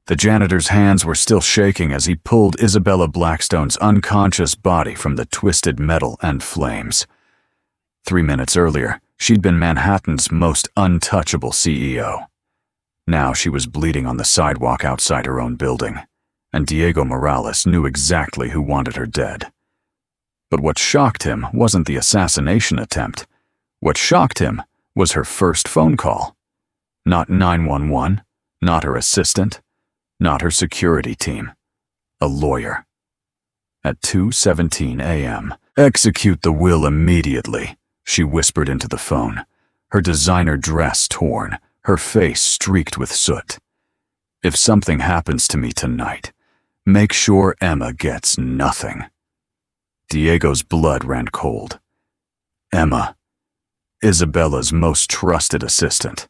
The janitor's hands were still shaking as he pulled Isabella Blackstone's unconscious body from the twisted metal and flames. 3 minutes earlier, she'd been Manhattan's most untouchable CEO. Now she was bleeding on the sidewalk outside her own building, and Diego Morales knew exactly who wanted her dead. But what shocked him wasn't the assassination attempt. What shocked him was her first phone call. Not 911, not her assistant, not her security team. A lawyer. At 2:17 a.m., "Execute the will immediately," she whispered into the phone, her designer dress torn, her face streaked with soot. "If something happens to me tonight, make sure Emma gets nothing." Diego's blood ran cold. Emma, Isabella's most trusted assistant,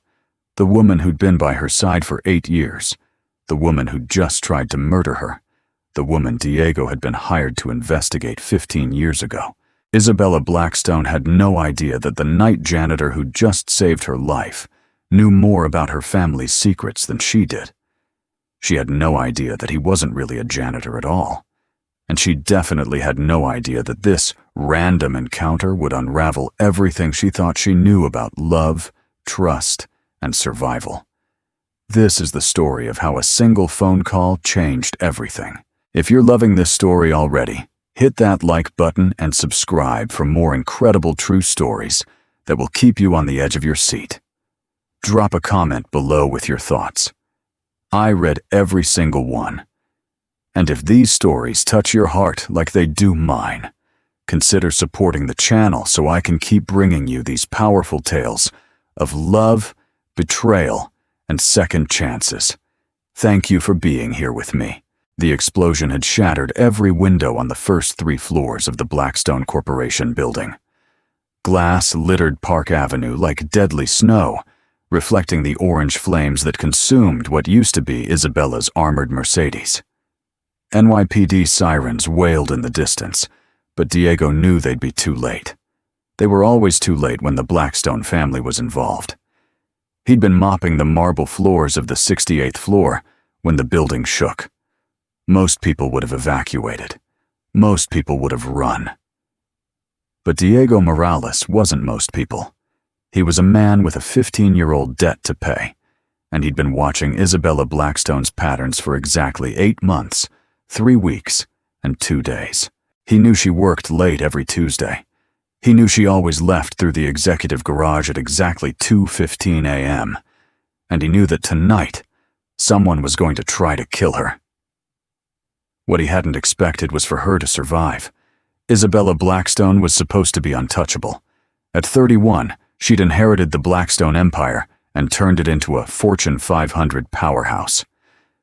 the woman who'd been by her side for 8 years, the woman who'd just tried to murder her, the woman Diego had been hired to investigate 15 years ago. Isabella Blackstone had no idea that the night janitor who'd just saved her life knew more about her family's secrets than she did. She had no idea that he wasn't really a janitor at all. And she definitely had no idea that this random encounter would unravel everything she thought she knew about love, trust, and survival. This is the story of how a single phone call changed everything. If you're loving this story already, hit that like button and subscribe for more incredible true stories that will keep you on the edge of your seat. Drop a comment below with your thoughts. I read every single one. And if these stories touch your heart like they do mine, consider supporting the channel so I can keep bringing you these powerful tales of love, betrayal, and second chances. Thank you for being here with me. The explosion had shattered every window on the first 3 floors of the Blackstone Corporation building. Glass littered Park Avenue like deadly snow, reflecting the orange flames that consumed what used to be Isabella's armored Mercedes. NYPD sirens wailed in the distance, but Diego knew they'd be too late. They were always too late when the Blackstone family was involved. He'd been mopping the marble floors of the 68th floor when the building shook. Most people would have evacuated. Most people would have run. But Diego Morales wasn't most people. He was a man with a 15-year-old debt to pay, and he'd been watching Isabella Blackstone's patterns for exactly 8 months, 3 weeks, and 2 days. He knew she worked late every Tuesday. He knew she always left through the executive garage at exactly 2:15 a.m., and he knew that tonight, someone was going to try to kill her. What he hadn't expected was for her to survive. Isabella Blackstone was supposed to be untouchable. At 31, she'd inherited the Blackstone empire and turned it into a Fortune 500 powerhouse.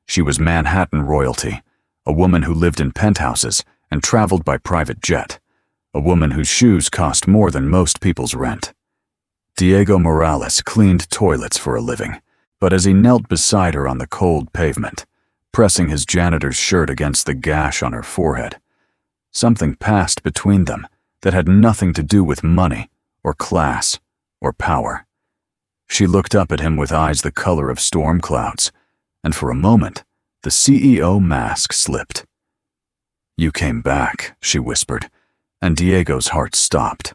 She was Manhattan royalty, a woman who lived in penthouses and traveled by private jet, a woman whose shoes cost more than most people's rent. Diego Morales cleaned toilets for a living, but as he knelt beside her on the cold pavement, pressing his janitor's shirt against the gash on her forehead, something passed between them that had nothing to do with money or class or power. She looked up at him with eyes the color of storm clouds, and for a moment, the CEO mask slipped. "You came back," she whispered, and Diego's heart stopped.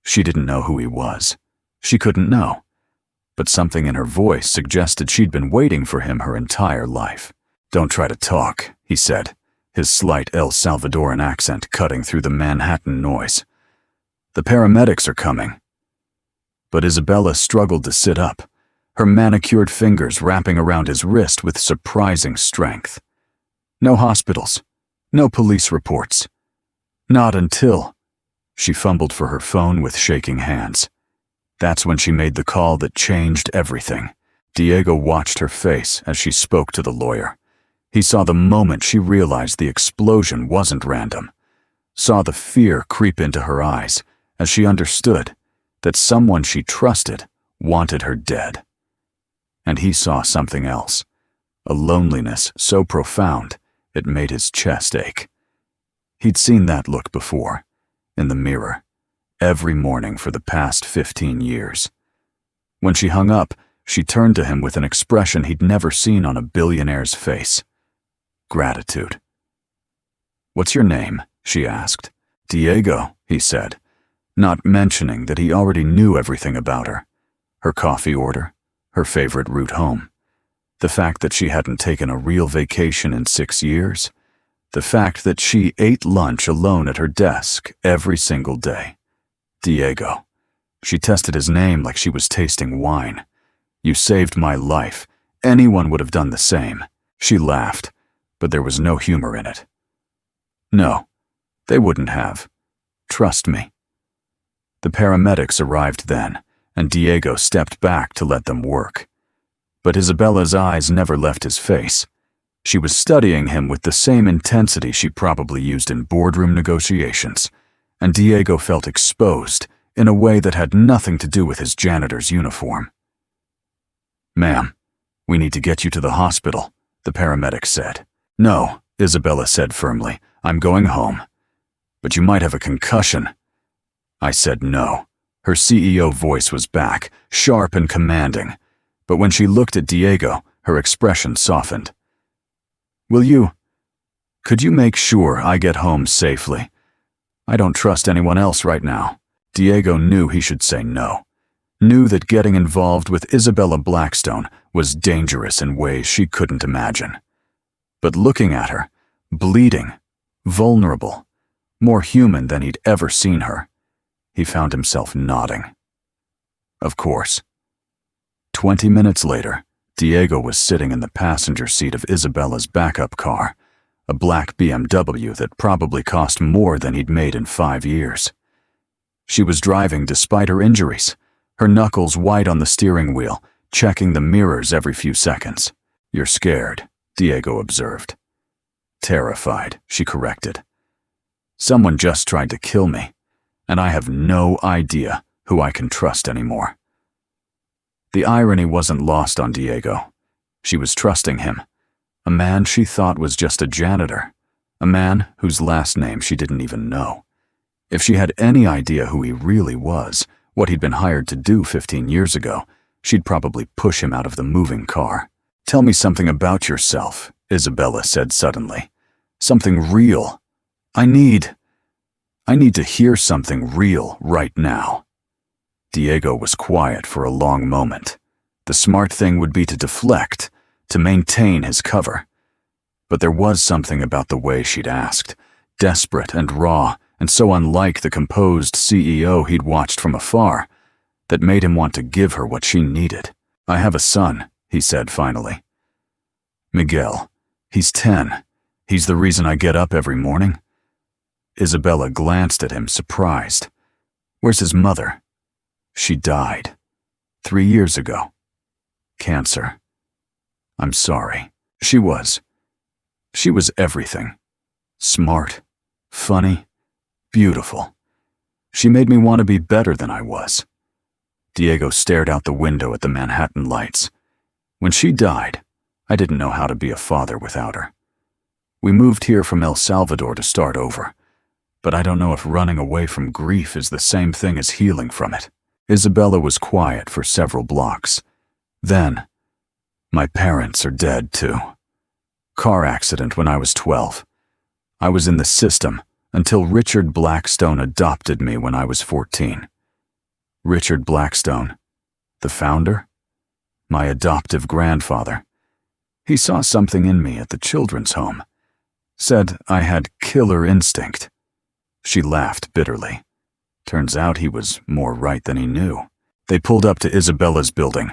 She didn't know who he was. She couldn't know. But something in her voice suggested she'd been waiting for him her entire life. "Don't try to talk," he said, his slight El Salvadoran accent cutting through the Manhattan noise. "The paramedics are coming." But Isabella struggled to sit up, her manicured fingers wrapping around his wrist with surprising strength. No hospitals, no police reports. Not until... She fumbled for her phone with shaking hands. That's when she made the call that changed everything. Diego watched her face as she spoke to the lawyer. He saw the moment she realized the explosion wasn't random. Saw the fear creep into her eyes as she understood that someone she trusted wanted her dead. And he saw something else, a loneliness so profound it made his chest ache. He'd seen that look before, in the mirror, every morning for the past 15 years. When she hung up, She turned to him with an expression he'd never seen on a billionaire's face. Gratitude. "What's your name?" she asked. "Diego," he said, not mentioning that he already knew everything about her. Her coffee order, her favorite route home, the fact that she hadn't taken a real vacation in 6 years, the fact that she ate lunch alone at her desk every single day. Diego. She tested his name like she was tasting wine. "You saved my life. Anyone would have done the same." She laughed, but there was no humor in it. "No, they wouldn't have. Trust me." The paramedics arrived then, and Diego stepped back to let them work. But Isabella's eyes never left his face. She was studying him with the same intensity she probably used in boardroom negotiations, and Diego felt exposed in a way that had nothing to do with his janitor's uniform. "Ma'am, we need to get you to the hospital," the paramedic said. "No," Isabella said firmly, "I'm going home." "But you might have a concussion." I said no. Her CEO voice was back, sharp and commanding, but when she looked at Diego, her expression softened. Could you make sure I get home safely? I don't trust anyone else right now." Diego knew he should say no, knew that getting involved with Isabella Blackstone was dangerous in ways she couldn't imagine. But looking at her, bleeding, vulnerable, more human than he'd ever seen her, he found himself nodding. Of course. 20 minutes later, Diego was sitting in the passenger seat of Isabella's backup car, a black BMW that probably cost more than he'd made in 5 years. She was driving despite her injuries, her knuckles white on the steering wheel, checking the mirrors every few seconds. "You're scared," Diego observed. "Terrified," she corrected. "Someone just tried to kill me, and I have no idea who I can trust anymore." The irony wasn't lost on Diego. She was trusting him, a man she thought was just a janitor, a man whose last name she didn't even know. If she had any idea who he really was, what he'd been hired to do 15 years ago, she'd probably push him out of the moving car. "Tell me something about yourself," Isabella said suddenly. "Something real. I need to hear something real right now." Diego was quiet for a long moment. The smart thing would be to deflect, to maintain his cover. But there was something about the way she'd asked, desperate and raw, and so unlike the composed CEO he'd watched from afar, that made him want to give her what she needed. "I have a son," he said finally. "Miguel. He's 10. He's the reason I get up every morning." Isabella glanced at him, surprised. "Where's his mother?" "She died 3 years ago. Cancer." "I'm sorry." She was everything. Smart, funny, beautiful. She made me want to be better than I was. Diego stared out the window at the Manhattan lights. "When she died, I didn't know how to be a father without her. We moved here from El Salvador to start over, but I don't know if running away from grief is the same thing as healing from it." Isabella was quiet for several blocks. Then, "My parents are dead too. Car accident when I was 12. I was in the system until Richard Blackstone adopted me when I was 14. Richard Blackstone, the founder? My adoptive grandfather. He saw something in me at the children's home. Said I had killer instinct." She laughed bitterly. Turns out he was more right than he knew. They pulled up to Isabella's building,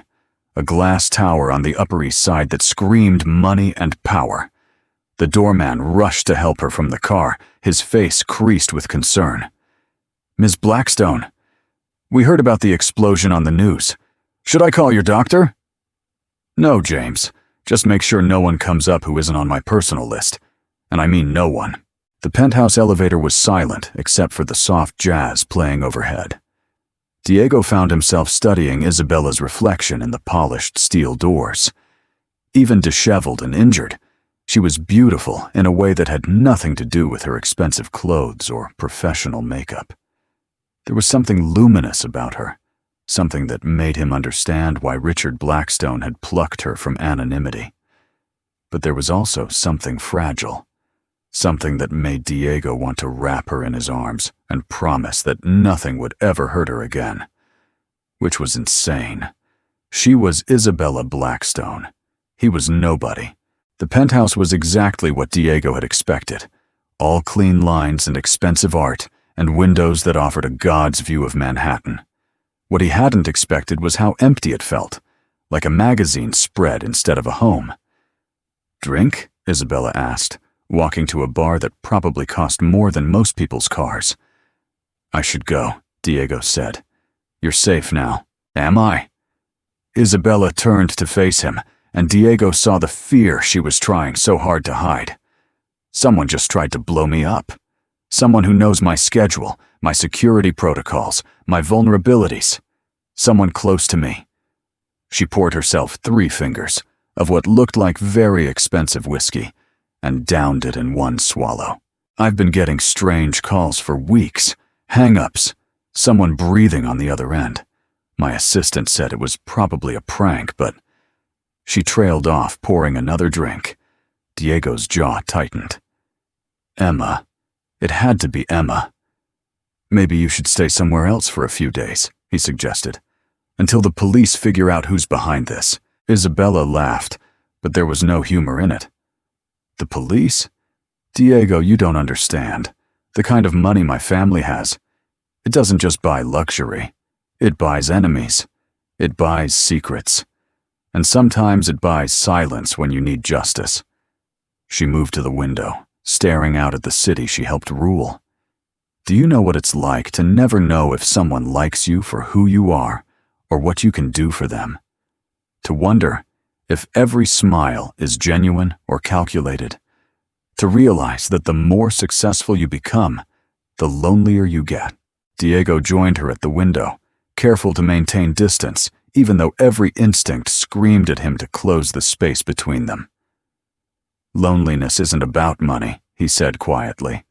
a glass tower on the Upper East Side that screamed money and power. The doorman rushed to help her from the car, his face creased with concern. "Ms. Blackstone, we heard about the explosion on the news. Should I call your doctor?" "No, James. Just make sure no one comes up who isn't on my personal list. And I mean no one." The penthouse elevator was silent except for the soft jazz playing overhead. Diego found himself studying Isabella's reflection in the polished steel doors. Even disheveled and injured, she was beautiful in a way that had nothing to do with her expensive clothes or professional makeup. There was something luminous about her, something that made him understand why Richard Blackstone had plucked her from anonymity. But there was also something fragile, something that made Diego want to wrap her in his arms and promise that nothing would ever hurt her again. Which was insane. She was Isabella Blackstone. He was nobody. The penthouse was exactly what Diego had expected. All clean lines and expensive art, and windows that offered a god's view of Manhattan. What he hadn't expected was how empty it felt, like a magazine spread instead of a home. "Drink?" Isabella asked, walking to a bar that probably cost more than most people's cars. "I should go," Diego said. "You're safe now." "Am I?" Isabella turned to face him, and Diego saw the fear she was trying so hard to hide. Someone just tried to blow me up. Someone who knows my schedule, my security protocols, my vulnerabilities. Someone close to me. She poured herself 3 fingers of what looked like very expensive whiskey and downed it in one swallow. I've been getting strange calls for weeks, hang-ups, someone breathing on the other end. My assistant said it was probably a prank, but... She trailed off, pouring another drink. Diego's jaw tightened. Emma. It had to be Emma. "Maybe you should stay somewhere else for a few days," he suggested, "until the police figure out who's behind this." Isabella laughed, but there was no humor in it. "The police? Diego, you don't understand. The kind of money my family has. It doesn't just buy luxury. It buys enemies. It buys secrets. And sometimes it buys silence when you need justice." She moved to the window, staring out at the city she helped rule. "Do you know what it's like to never know if someone likes you for who you are or what you can do for them? To wonder if every smile is genuine or calculated? To realize that the more successful you become, the lonelier you get?" Diego joined her at the window, careful to maintain distance, even though every instinct screamed at him to close the space between them. "Loneliness isn't about money," he said quietly.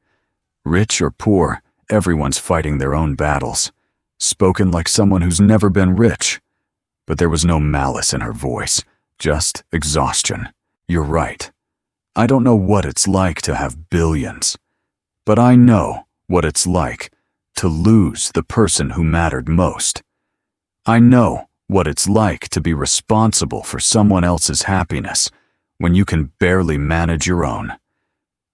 "Rich or poor, everyone's fighting their own battles," spoken like someone who's never been rich. But there was no malice in her voice, just exhaustion. "You're right. I don't know what it's like to have billions, but I know what it's like to lose the person who mattered most. I know what it's like to be responsible for someone else's happiness when you can barely manage your own.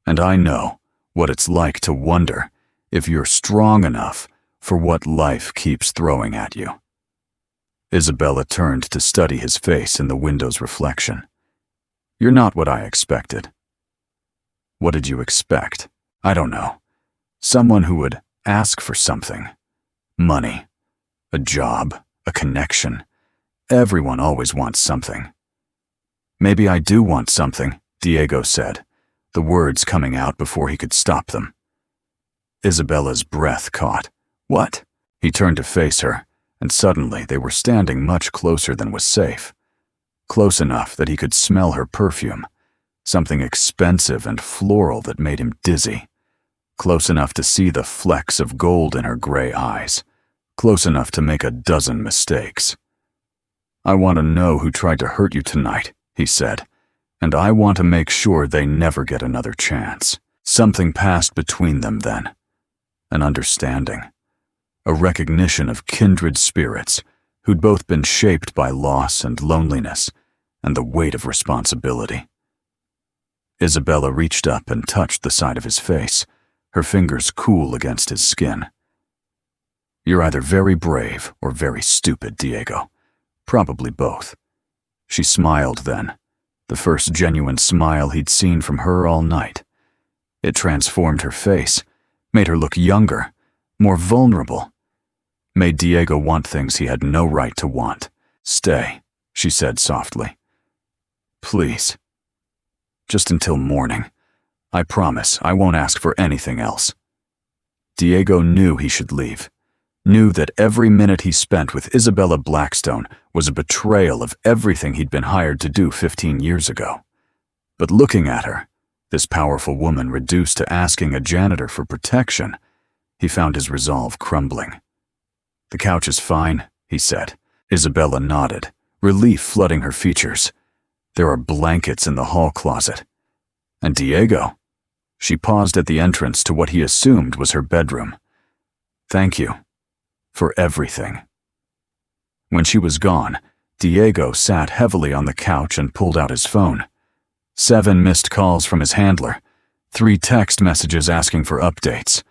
And I know what it's like to wonder if you're strong enough for what life keeps throwing at you." Isabella turned to study his face in the window's reflection. "You're not what I expected." "What did you expect?" "I don't know. Someone who would ask for something. Money. A job. A connection. Everyone always wants something." "Maybe I do want something," Diego said, the words coming out before he could stop them. Isabella's breath caught. "What?" He turned to face her, and suddenly they were standing much closer than was safe. Close enough that he could smell her perfume, something expensive and floral that made him dizzy. Close enough to see the flecks of gold in her gray eyes. Close enough to make a dozen mistakes. "I want to know who tried to hurt you tonight," he said, "and I want to make sure they never get another chance." Something passed between them then. An understanding. A recognition of kindred spirits who'd both been shaped by loss and loneliness and the weight of responsibility. Isabella reached up and touched the side of his face, her fingers cool against his skin. "You're either very brave or very stupid, Diego. Probably both." She smiled then, the first genuine smile he'd seen from her all night. It transformed her face, made her look younger, more vulnerable, made Diego want things he had no right to want. "Stay," she said softly. "Please. Just until morning. I promise I won't ask for anything else." Diego knew he should leave, knew that every minute he spent with Isabella Blackstone was a betrayal of everything he'd been hired to do 15 years ago. But looking at her, this powerful woman reduced to asking a janitor for protection, he found his resolve crumbling. "The couch is fine," he said. Isabella nodded, relief flooding her features. There are blankets in the hall closet. And Diego? She paused at the entrance to what he assumed was her bedroom. Thank you. For everything. When she was gone, Diego sat heavily on the couch and pulled out his phone. 7 missed calls from his handler, 3 text messages asking for updates,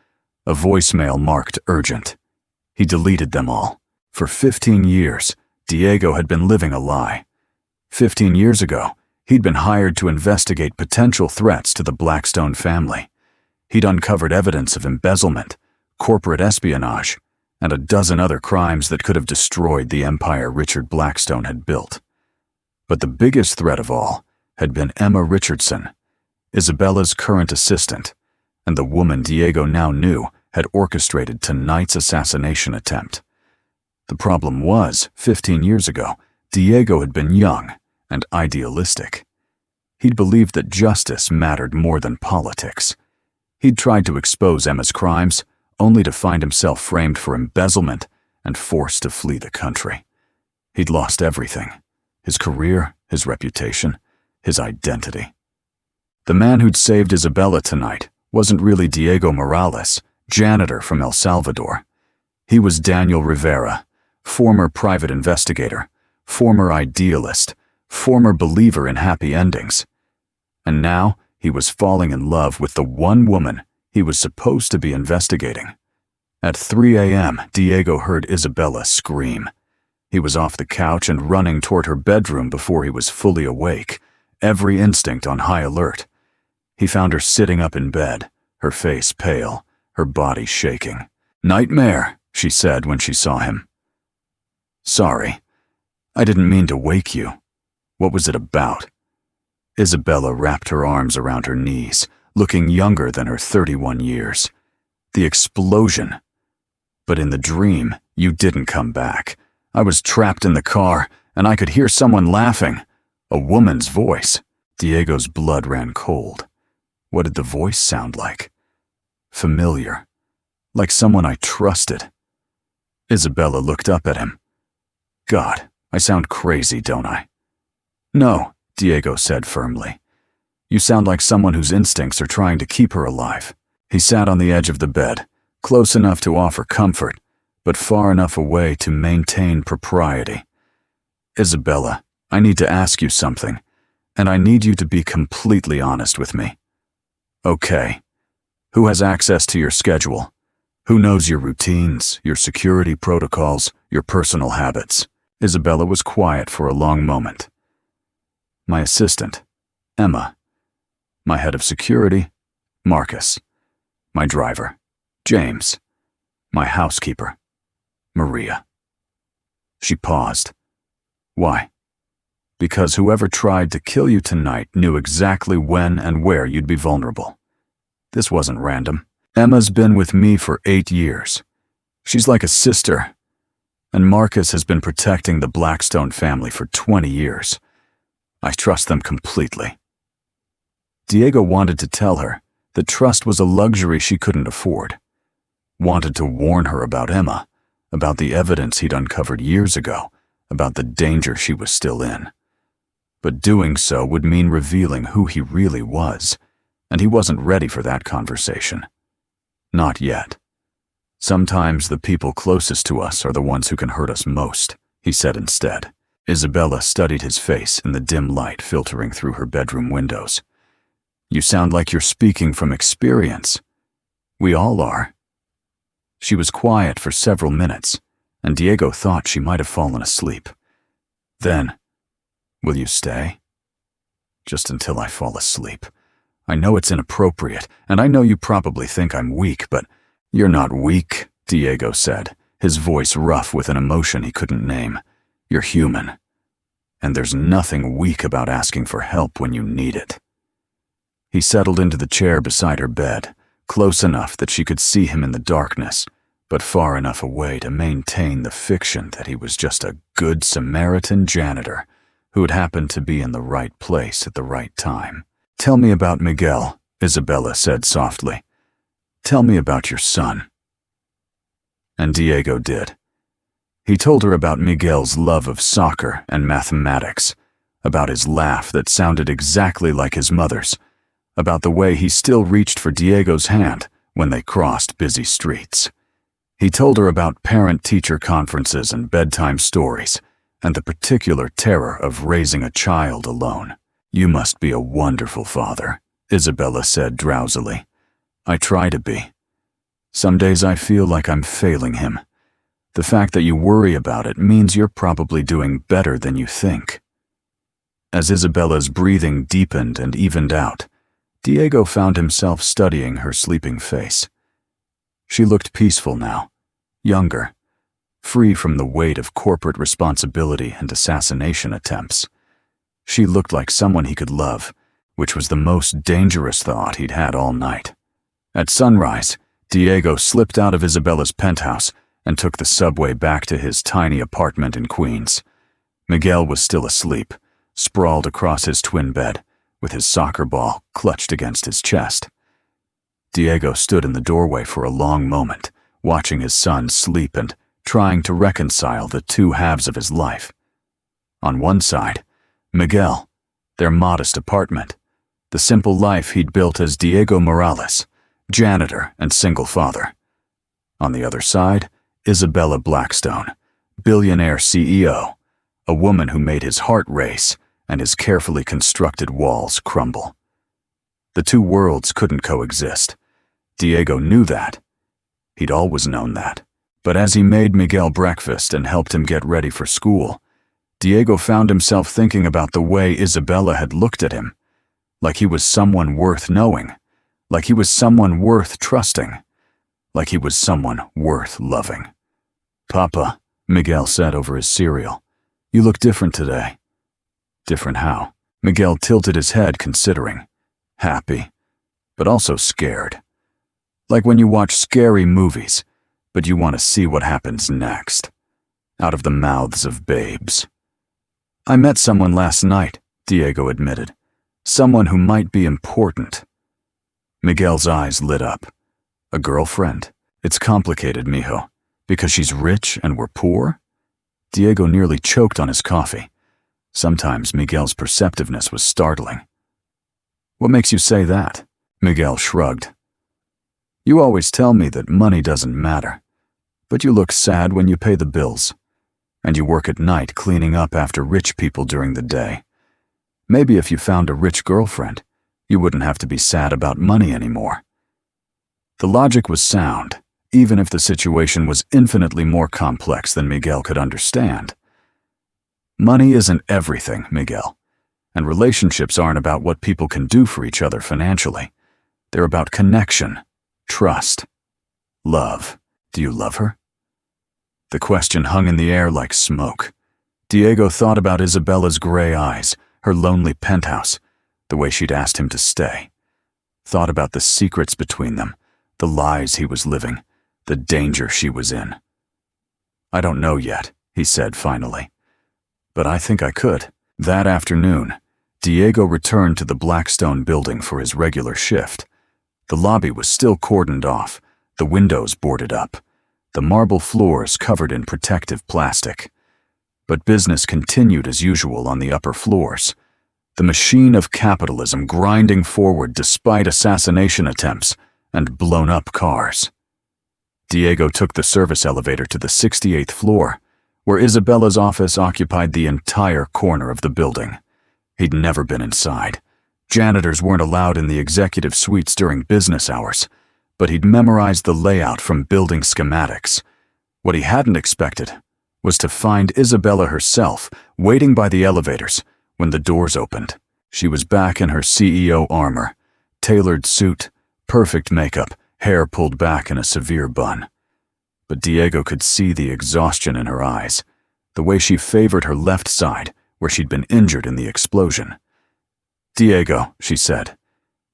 a voicemail marked urgent. He deleted them all. For 15 years, Diego had been living a lie. 15 years ago, he'd been hired to investigate potential threats to the Blackstone family. He'd uncovered evidence of embezzlement, corporate espionage, and a dozen other crimes that could have destroyed the empire Richard Blackstone had built. But the biggest threat of all had been Emma Richardson, Isabella's current assistant, and the woman Diego now knew had orchestrated tonight's assassination attempt. The problem was, 15 years ago, Diego had been young and idealistic. He'd believed that justice mattered more than politics. He'd tried to expose Emma's crimes, only to find himself framed for embezzlement and forced to flee the country. He'd lost everything: his career, his reputation, his identity. The man who'd saved Isabella tonight wasn't really Diego Morales, janitor from El Salvador. He was Daniel Rivera, former private investigator, former idealist, former believer in happy endings. And now he was falling in love with the one woman he was supposed to be investigating. At 3 a.m., Diego heard Isabella scream. He was off the couch and running toward her bedroom before he was fully awake, every instinct on high alert. He found her sitting up in bed, her face pale, her body shaking. "Nightmare," she said when she saw him. "Sorry. I didn't mean to wake you. What was it about?" Isabella wrapped her arms around her knees, looking younger than her 31 years. "The explosion. But in the dream, you didn't come back. I was trapped in the car, and I could hear someone laughing. A woman's voice." Diego's blood ran cold. What did the voice sound like? Familiar. Like someone I trusted. Isabella looked up at him. "God, I sound crazy, don't I?" "No," Diego said firmly. "You sound like someone whose instincts are trying to keep her alive." He sat on the edge of the bed, close enough to offer comfort, but far enough away to maintain propriety. "Isabella, I need to ask you something, and I need you to be completely honest with me." "Okay. Who has access to your schedule? Who knows your routines, your security protocols, your personal habits?" Isabella was quiet for a long moment. "My assistant, Emma. My head of security, Marcus. My driver, James. My housekeeper, Maria." She paused. "Why?" "Because whoever tried to kill you tonight knew exactly when and where you'd be vulnerable. This wasn't random. Emma's been with me for 8 years. She's like a sister. And Marcus has been protecting the Blackstone family for 20 years. I trust them completely." Diego wanted to tell her that trust was a luxury she couldn't afford. Wanted to warn her about Emma, about the evidence he'd uncovered years ago, about the danger she was still in. But doing so would mean revealing who he really was, and he wasn't ready for that conversation. Not yet. "Sometimes the people closest to us are the ones who can hurt us most," he said instead. Isabella studied his face in the dim light filtering through her bedroom windows. "You sound like you're speaking from experience." "We all are." She was quiet for several minutes, and Diego thought she might have fallen asleep. Then, "Will you stay?" "Just until I fall asleep. I know it's inappropriate, and I know you probably think I'm weak, but—" "You're not weak," Diego said, his voice rough with an emotion he couldn't name. "You're human. And there's nothing weak about asking for help when you need it." He settled into the chair beside her bed, close enough that she could see him in the darkness, but far enough away to maintain the fiction that he was just a good Samaritan janitor who had happened to be in the right place at the right time. "Tell me about Miguel," Isabella said softly. "Tell me about your son." And Diego did. He told her about Miguel's love of soccer and mathematics, about his laugh that sounded exactly like his mother's, about the way he still reached for Diego's hand when they crossed busy streets. He told her about parent-teacher conferences and bedtime stories, and the particular terror of raising a child alone. "You must be a wonderful father," Isabella said drowsily. "I try to be. Some days I feel like I'm failing him. The fact that you worry about it means you're probably doing better than you think." As Isabella's breathing deepened and evened out, Diego found himself studying her sleeping face. She looked peaceful now, younger, free from the weight of corporate responsibility and assassination attempts. She looked like someone he could love, which was the most dangerous thought he'd had all night. At sunrise, Diego slipped out of Isabella's penthouse and took the subway back to his tiny apartment in Queens. Miguel was still asleep, sprawled across his twin bed, with his soccer ball clutched against his chest. Diego stood in the doorway for a long moment, watching his son sleep and trying to reconcile the two halves of his life. On one side, Miguel, their modest apartment, the simple life he'd built as Diego Morales, janitor and single father. On the other side, Isabella Blackstone, billionaire CEO, a woman who made his heart race and his carefully constructed walls crumble. The two worlds couldn't coexist. Diego knew that. He'd always known that. But as he made Miguel breakfast and helped him get ready for school, Diego found himself thinking about the way Isabella had looked at him, like he was someone worth knowing, like he was someone worth trusting, like he was someone worth loving. "Papa," Miguel said over his cereal, "you look different today." Different how? Miguel tilted his head, considering. Happy, but also scared. Like when you watch scary movies, but you want to see what happens next. Out of the mouths of babes. "I met someone last night," Diego admitted. "Someone who might be important." Miguel's eyes lit up. "A girlfriend? It's complicated, mijo. Because she's rich and we're poor?" Diego nearly choked on his coffee. Sometimes Miguel's perceptiveness was startling. "What makes you say that?" Miguel shrugged. "You always tell me that money doesn't matter, but you look sad when you pay the bills, and you work at night cleaning up after rich people during the day. Maybe if you found a rich girlfriend, you wouldn't have to be sad about money anymore." The logic was sound, even if the situation was infinitely more complex than Miguel could understand. Money isn't everything, Miguel, and relationships aren't about what people can do for each other financially. They're about connection, trust, love. Do you love her? The question hung in the air like smoke. Diego thought about Isabella's gray eyes, her lonely penthouse, the way she'd asked him to stay. Thought about the secrets between them, the lies he was living, the danger she was in. "I don't know yet," he said finally. "But I think I could." That afternoon, Diego returned to the Blackstone building for his regular shift. The lobby was still cordoned off, the windows boarded up, the marble floors covered in protective plastic. But business continued as usual on the upper floors. The machine of capitalism grinding forward despite assassination attempts and blown-up cars. Diego took the service elevator to the 68th floor, where Isabella's office occupied the entire corner of the building. He'd never been inside. Janitors weren't allowed in the executive suites during business hours, but he'd memorized the layout from building schematics. What he hadn't expected was to find Isabella herself waiting by the elevators when the doors opened. She was back in her CEO armor, tailored suit, perfect makeup, hair pulled back in a severe bun. But Diego could see the exhaustion in her eyes, the way she favored her left side, where she'd been injured in the explosion. "Diego," she said,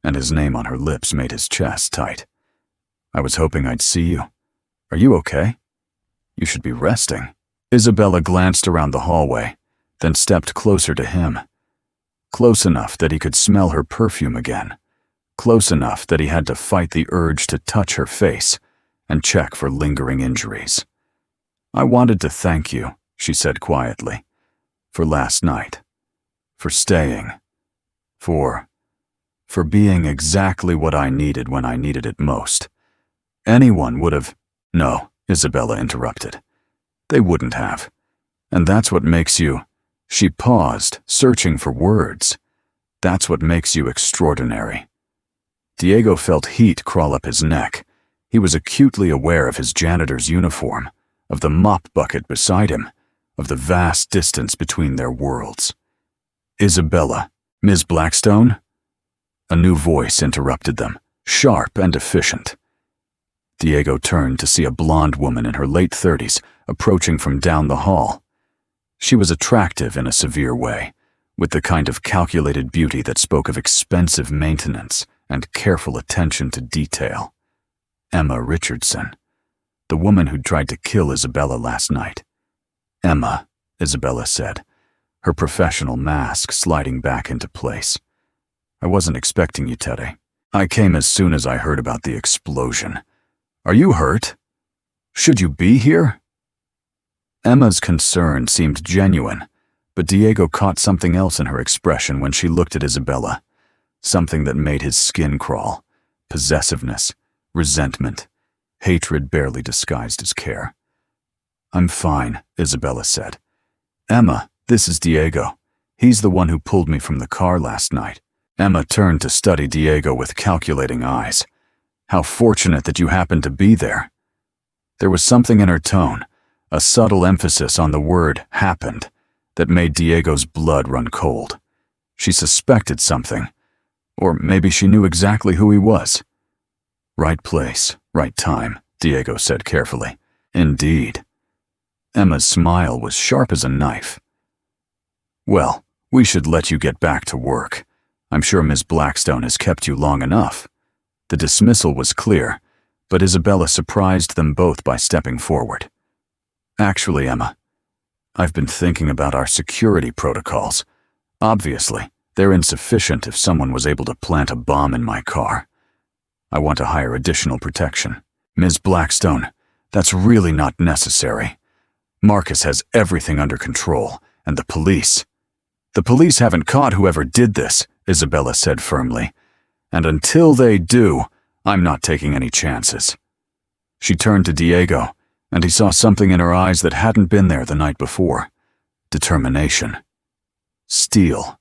and his name on her lips made his chest tight. "I was hoping I'd see you. Are you okay? You should be resting." Isabella glanced around the hallway, then stepped closer to him. Close enough that he could smell her perfume again. Close enough that he had to fight the urge to touch her face and check for lingering injuries. "I wanted to thank you," she said quietly, "for last night, for staying, for being exactly what I needed when I needed it most. Anyone would have—" "No," Isabella interrupted. "They wouldn't have. And that's what makes you—" She paused, searching for words. "That's what makes you extraordinary." Diego felt heat crawl up his neck. He was acutely aware of his janitor's uniform, of the mop bucket beside him, of the vast distance between their worlds. "Isabella, Ms. Blackstone?" A new voice interrupted them, sharp and efficient. Diego turned to see a blonde woman in her late 30s approaching from down the hall. She was attractive in a severe way, with the kind of calculated beauty that spoke of expensive maintenance and careful attention to detail. Emma Richardson, the woman who'd tried to kill Isabella last night. "Emma," Isabella said, her professional mask sliding back into place. "I wasn't expecting you today. I came as soon as I heard about the explosion. Are you hurt? Should you be here?" Emma's concern seemed genuine, but Diego caught something else in her expression when she looked at Isabella, something that made his skin crawl: possessiveness, resentment, hatred barely disguised as care. "I'm fine," Isabella said. "Emma, this is Diego. He's the one who pulled me from the car last night." Emma turned to study Diego with calculating eyes. "How fortunate that you happened to be there." There was something in her tone, a subtle emphasis on the word "happened," that made Diego's blood run cold. She suspected something, or maybe she knew exactly who he was. "Right place, right time," Diego said carefully. "Indeed." Emma's smile was sharp as a knife. "Well, we should let you get back to work. I'm sure Ms. Blackstone has kept you long enough." The dismissal was clear, but Isabella surprised them both by stepping forward. "Actually, Emma, I've been thinking about our security protocols. Obviously, they're insufficient if someone was able to plant a bomb in my car. I want to hire additional protection." "Ms. Blackstone, that's really not necessary. Marcus has everything under control, and the police—" "The police haven't caught whoever did this," Isabella said firmly. "And until they do, I'm not taking any chances." She turned to Diego, and he saw something in her eyes that hadn't been there the night before. Determination. Steel.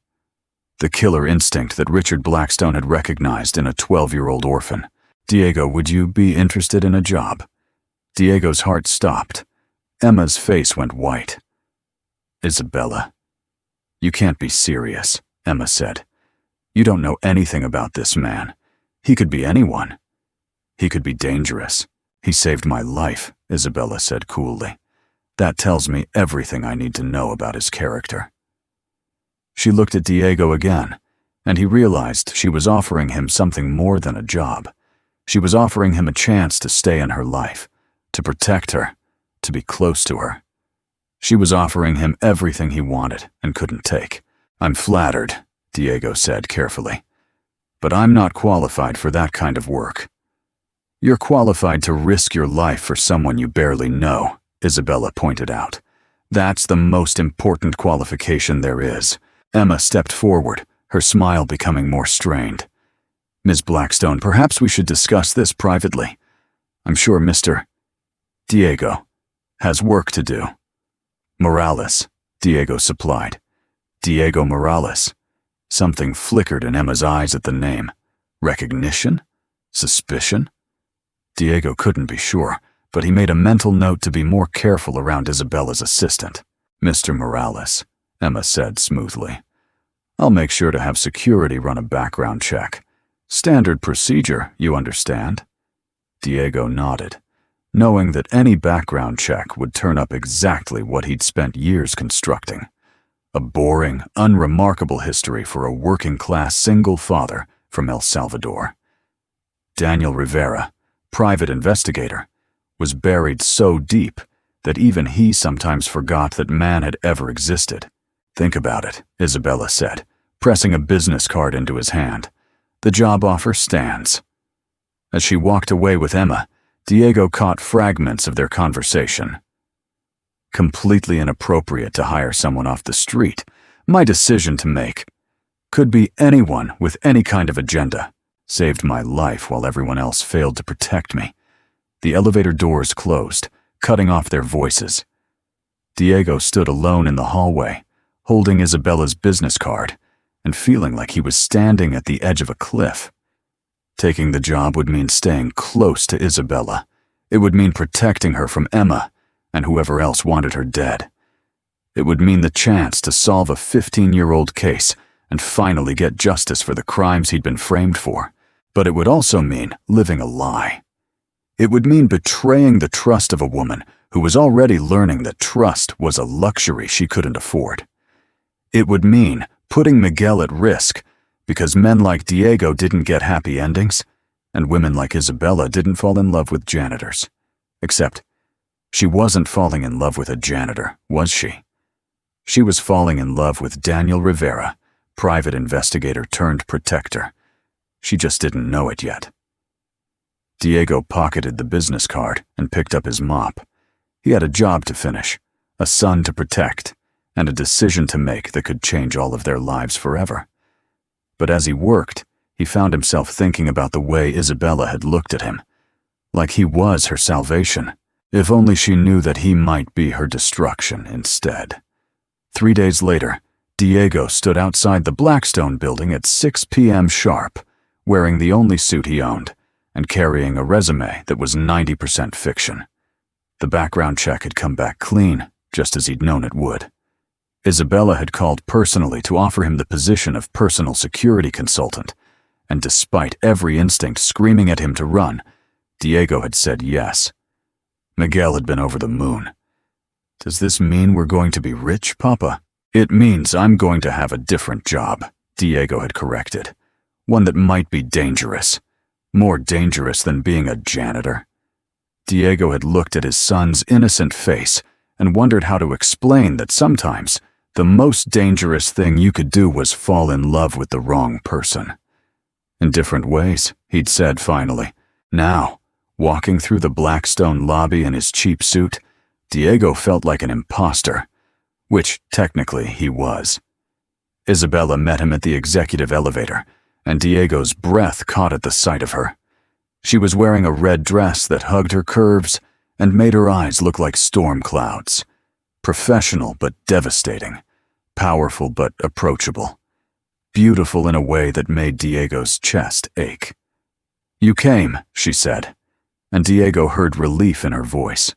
The killer instinct that Richard Blackstone had recognized in a 12-year-old orphan. "Diego, would you be interested in a job?" Diego's heart stopped. Emma's face went white. "Isabella, you can't be serious," Emma said. "You don't know anything about this man. He could be anyone. He could be dangerous. He saved my life," Isabella said coolly. "That tells me everything I need to know about his character." She looked at Diego again, and he realized she was offering him something more than a job. She was offering him a chance to stay in her life, to protect her, to be close to her. She was offering him everything he wanted and couldn't take. "I'm flattered," Diego said carefully, "but I'm not qualified for that kind of work." "You're qualified to risk your life for someone you barely know," Isabella pointed out. "That's the most important qualification there is." Emma stepped forward, her smile becoming more strained. "Ms. Blackstone, perhaps we should discuss this privately. I'm sure Mr. Diego has work to do." "Morales," Diego supplied. "Diego Morales." Something flickered in Emma's eyes at the name. Recognition? Suspicion? Diego couldn't be sure, but he made a mental note to be more careful around Isabella's assistant. "Mr. Morales," Emma said smoothly. "I'll make sure to have security run a background check. Standard procedure, you understand?" Diego nodded, knowing that any background check would turn up exactly what he'd spent years constructing. A boring, unremarkable history for a working-class single father from El Salvador. Daniel Rivera, private investigator, was buried so deep that even he sometimes forgot that man had ever existed. "Think about it," Isabella said, pressing a business card into his hand. "The job offer stands." As she walked away with Emma, Diego caught fragments of their conversation. Completely inappropriate to hire someone off the street. My decision to make. Could be anyone with any kind of agenda. Saved my life while everyone else failed to protect me. The elevator doors closed, cutting off their voices. Diego stood alone in the hallway, holding Isabella's business card, and feeling like he was standing at the edge of a cliff. Taking the job would mean staying close to Isabella. It would mean protecting her from Emma and whoever else wanted her dead. It would mean the chance to solve a 15-year-old case and finally get justice for the crimes he'd been framed for. But it would also mean living a lie. It would mean betraying the trust of a woman who was already learning that trust was a luxury she couldn't afford. It would mean putting Miguel at risk because men like Diego didn't get happy endings, and women like Isabella didn't fall in love with janitors. Except, she wasn't falling in love with a janitor, was she? She was falling in love with Daniel Rivera, private investigator turned protector. She just didn't know it yet. Diego pocketed the business card and picked up his mop. He had a job to finish, a son to protect, and a decision to make that could change all of their lives forever. But as he worked, he found himself thinking about the way Isabella had looked at him, like he was her salvation, if only she knew that he might be her destruction instead. 3 days later, Diego stood outside the Blackstone building at 6 p.m. sharp, wearing the only suit he owned, and carrying a resume that was 90% fiction. The background check had come back clean, just as he'd known it would. Isabella had called personally to offer him the position of personal security consultant, and despite every instinct screaming at him to run, Diego had said yes. Miguel had been over the moon. "Does this mean we're going to be rich, Papa?" "It means I'm going to have a different job," Diego had corrected. "One that might be dangerous. More dangerous than being a janitor." Diego had looked at his son's innocent face and wondered how to explain that sometimes the most dangerous thing you could do was fall in love with the wrong person. In different ways, he'd said finally. Now, walking through the Blackstone lobby in his cheap suit, Diego felt like an imposter, which technically he was. Isabella met him at the executive elevator, and Diego's breath caught at the sight of her. She was wearing a red dress that hugged her curves and made her eyes look like storm clouds. Professional but devastating. Powerful but approachable. Beautiful in a way that made Diego's chest ache. "You came," she said, and Diego heard relief in her voice.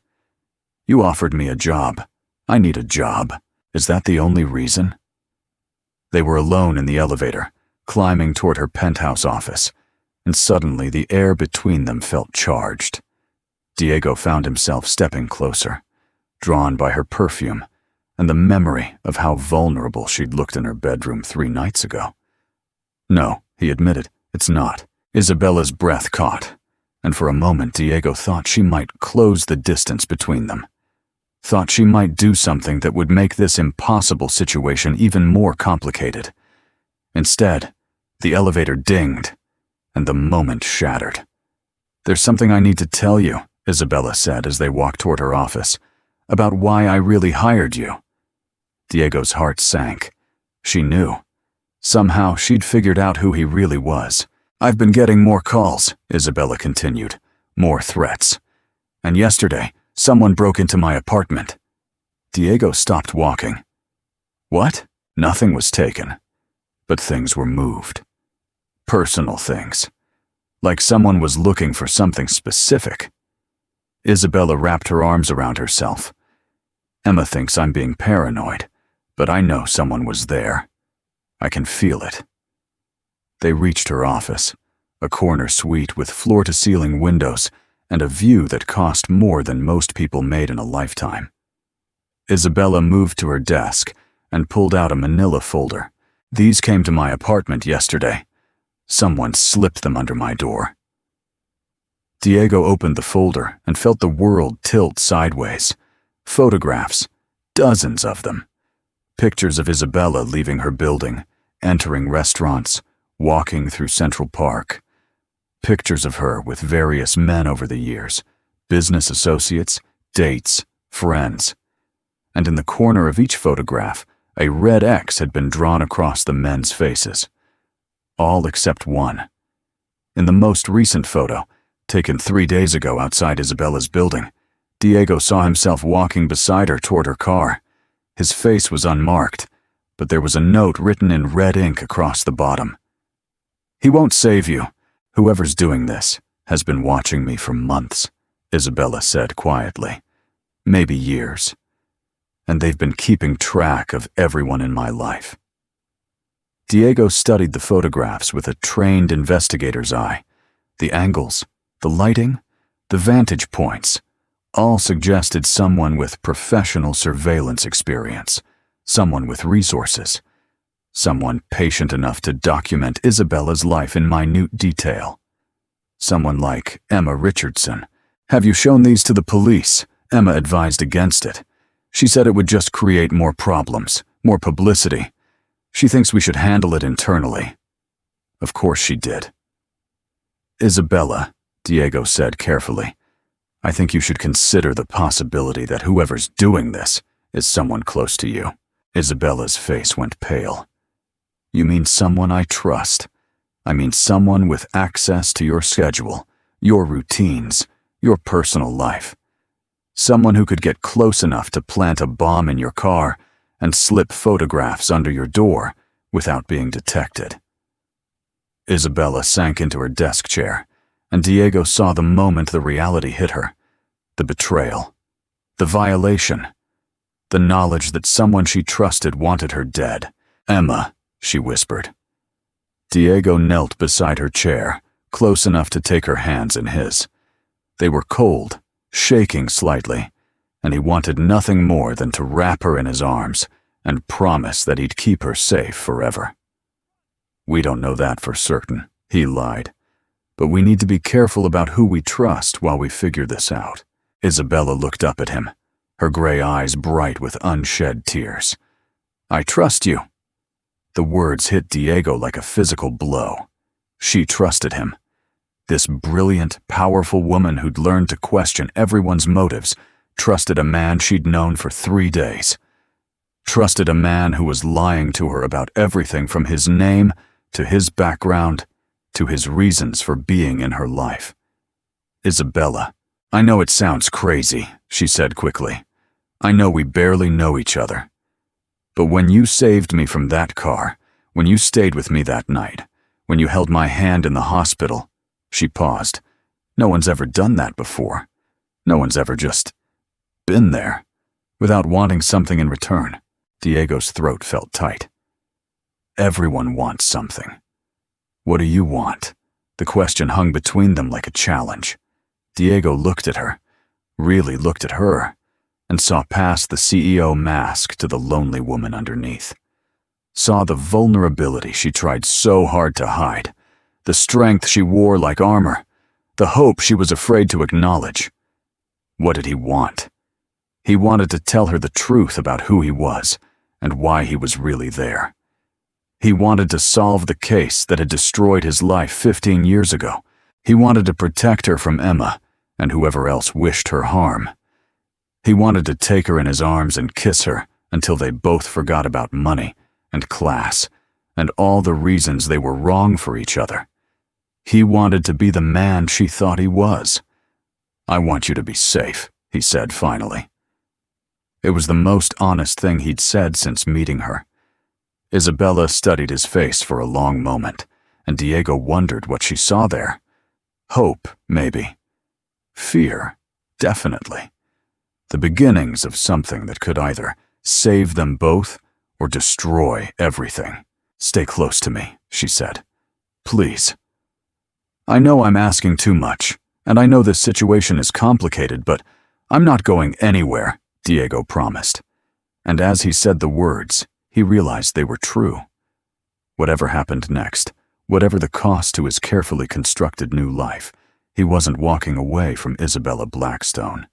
"You offered me a job. I need a job. Is that the only reason?" They were alone in the elevator, climbing toward her penthouse office, and suddenly the air between them felt charged. Diego found himself stepping closer, drawn by her perfume and the memory of how vulnerable she'd looked in her bedroom 3 nights ago. "No," he admitted, "it's not." Isabella's breath caught, and for a moment Diego thought she might close the distance between them. Thought she might do something that would make this impossible situation even more complicated. Instead, the elevator dinged, and the moment shattered. "There's something I need to tell you," Isabella said as they walked toward her office, "about why I really hired you." Diego's heart sank. She knew. Somehow she'd figured out who he really was. "I've been getting more calls," Isabella continued, "more threats. And yesterday, someone broke into my apartment." Diego stopped walking. What? Nothing was taken. But things were moved. Personal things. Like someone was looking for something specific. Isabella wrapped her arms around herself. "Emma thinks I'm being paranoid, but I know someone was there. I can feel it." They reached her office, a corner suite with floor-to-ceiling windows and a view that cost more than most people made in a lifetime. Isabella moved to her desk and pulled out a manila folder. "These came to my apartment yesterday. Someone slipped them under my door." Diego opened the folder and felt the world tilt sideways. Photographs, dozens of them. Pictures of Isabella leaving her building, entering restaurants, walking through Central Park. Pictures of her with various men over the years, business associates, dates, friends. and in the corner of each photograph, a red X had been drawn across the men's faces. All except one. In the most recent photo, taken 3 days ago outside Isabella's building, Diego saw himself walking beside her toward her car. His face was unmarked, but there was a note written in red ink across the bottom. "He won't save you. Whoever's doing this has been watching me for months," Isabella said quietly. "Maybe years. And they've been keeping track of everyone in my life." Diego studied the photographs with a trained investigator's eye. The angles, the lighting, the vantage points, all suggested someone with professional surveillance experience, someone with resources, someone patient enough to document Isabella's life in minute detail. Someone like Emma Richardson. "Have you shown these to the police?" Emma advised against it. She said it would just create more problems, more publicity. She thinks we should handle it internally. Of course she did. "Isabella," Diego said carefully, "I think you should consider the possibility that whoever's doing this is someone close to you." Isabella's face went pale. "You mean someone I trust? I mean someone with access to your schedule, your routines, your personal life. Someone who could get close enough to plant a bomb in your car and slip photographs under your door without being detected." Isabella sank into her desk chair, and Diego saw the moment the reality hit her. The betrayal. The violation. The knowledge that someone she trusted wanted her dead. "Emma," she whispered. Diego knelt beside her chair, close enough to take her hands in his. They were cold, shaking slightly, and he wanted nothing more than to wrap her in his arms and promise that he'd keep her safe forever. "We don't know that for certain," he lied, "but we need to be careful about who we trust while we figure this out." Isabella looked up at him, her gray eyes bright with unshed tears. "I trust you." The words hit Diego like a physical blow. She trusted him. This brilliant, powerful woman who'd learned to question everyone's motives trusted a man she'd known for 3 days. Trusted a man who was lying to her about everything from his name to his background to his reasons for being in her life. "Isabella, I know it sounds crazy," she said quickly. "I know we barely know each other. But when you saved me from that car, when you stayed with me that night, when you held my hand in the hospital," she paused. "No one's ever done that before. No one's ever just been there, without wanting something in return." Diego's throat felt tight. "Everyone wants something. What do you want?" The question hung between them like a challenge. Diego looked at her, really looked at her, and saw past the CEO mask to the lonely woman underneath. Saw the vulnerability she tried so hard to hide, the strength she wore like armor, the hope she was afraid to acknowledge. What did he want? He wanted to tell her the truth about who he was and why he was really there. He wanted to solve the case that had destroyed his life 15 years ago. He wanted to protect her from Emma and whoever else wished her harm. He wanted to take her in his arms and kiss her until they both forgot about money and class and all the reasons they were wrong for each other. He wanted to be the man she thought he was. "I want you to be safe," he said finally. It was the most honest thing he'd said since meeting her. Isabella studied his face for a long moment, and Diego wondered what she saw there. Hope, maybe. Fear, definitely. The beginnings of something that could either save them both or destroy everything. "Stay close to me," she said. "Please." "I know I'm asking too much, and I know this situation is complicated, but I'm not going anywhere," Diego promised. And as he said the words, he realized they were true. Whatever happened next, whatever the cost to his carefully constructed new life, he wasn't walking away from Isabella Blackstone.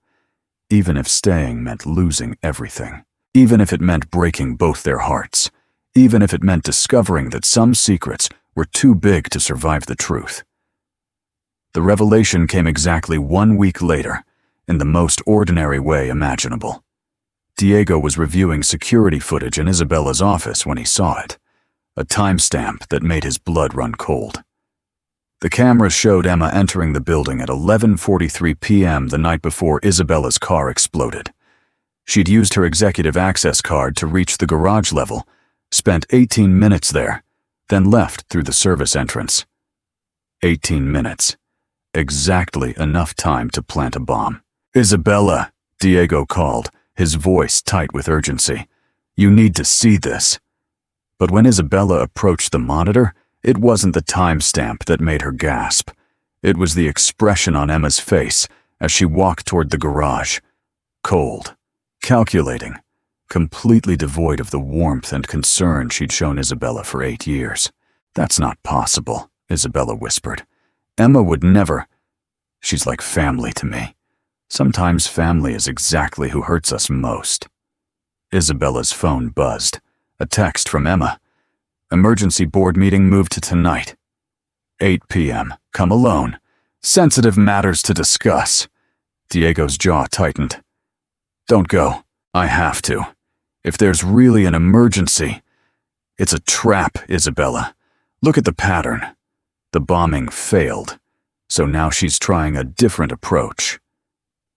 Even if staying meant losing everything, even if it meant breaking both their hearts, even if it meant discovering that some secrets were too big to survive the truth. The revelation came exactly 1 week later, in the most ordinary way imaginable. Diego was reviewing security footage in Isabella's office when he saw it, a timestamp that made his blood run cold. The camera showed Emma entering the building at 11:43 p.m. the night before Isabella's car exploded. She'd used her executive access card to reach the garage level, spent 18 minutes there, then left through the service entrance. 18 minutes. Exactly enough time to plant a bomb. "Isabella," Diego called, his voice tight with urgency. "You need to see this." But when Isabella approached the monitor, it wasn't the timestamp that made her gasp. It was the expression on Emma's face as she walked toward the garage. Cold, calculating, completely devoid of the warmth and concern she'd shown Isabella for 8 years. "That's not possible," Isabella whispered. "Emma would never. She's like family to me. Sometimes family is exactly who hurts us most." Isabella's phone buzzed. A text from Emma. "Emergency board meeting moved to tonight. 8 p.m. Come alone. Sensitive matters to discuss." Diego's jaw tightened. "Don't go. I have to. If there's really an emergency." "It's a trap, Isabella. Look at the pattern. The bombing failed, so now she's trying a different approach."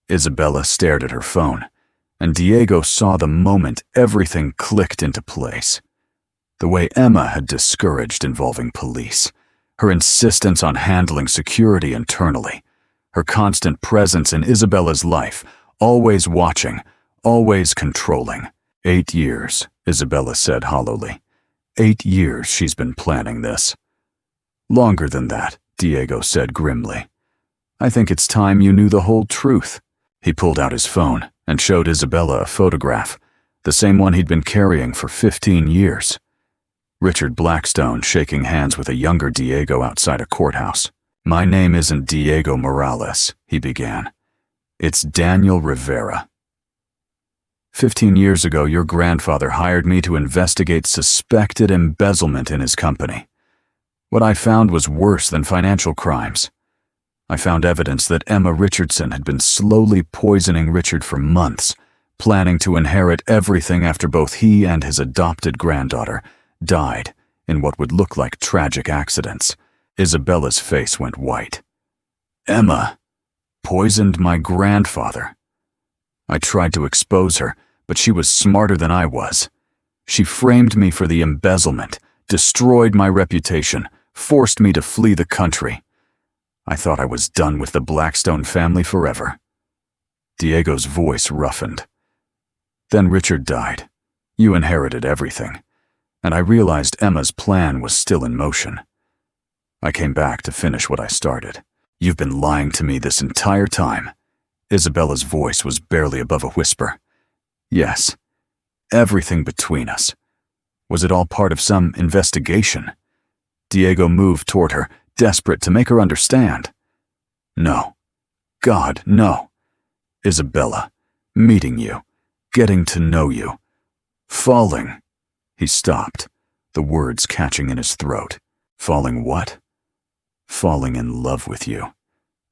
Isabella stared at her phone, and Diego saw the moment everything clicked into place. The way Emma had discouraged involving police, her insistence on handling security internally, her constant presence in Isabella's life, always watching, always controlling. 8 years, Isabella said hollowly. 8 years she's been planning this. "Longer than that," Diego said grimly. "I think it's time you knew the whole truth." He pulled out his phone and showed Isabella a photograph, the same one he'd been carrying for 15 years. Richard Blackstone shaking hands with a younger Diego outside a courthouse. "My name isn't Diego Morales," he began. "It's Daniel Rivera. 15 years ago, your grandfather hired me to investigate suspected embezzlement in his company. What I found was worse than financial crimes. I found evidence that Emma Richardson had been slowly poisoning Richard for months, planning to inherit everything after both he and his adopted granddaughter died in what would look like tragic accidents." Isabella's face went white. "Emma poisoned my grandfather. I tried to expose her, but she was smarter than I was. She framed me for the embezzlement, destroyed my reputation, forced me to flee the country. I thought I was done with the Blackstone family forever." Diego's voice roughened. "Then Richard died. You inherited everything. And I realized Emma's plan was still in motion. I came back to finish what I started. You've been lying to me this entire time." Isabella's voice was barely above a whisper. "Yes, everything between us. Was it all part of some investigation?" Diego moved toward her, desperate to make her understand. "No. God, no. Isabella, meeting you, getting to know you, falling." He stopped, the words catching in his throat. "Falling what?" "Falling in love with you.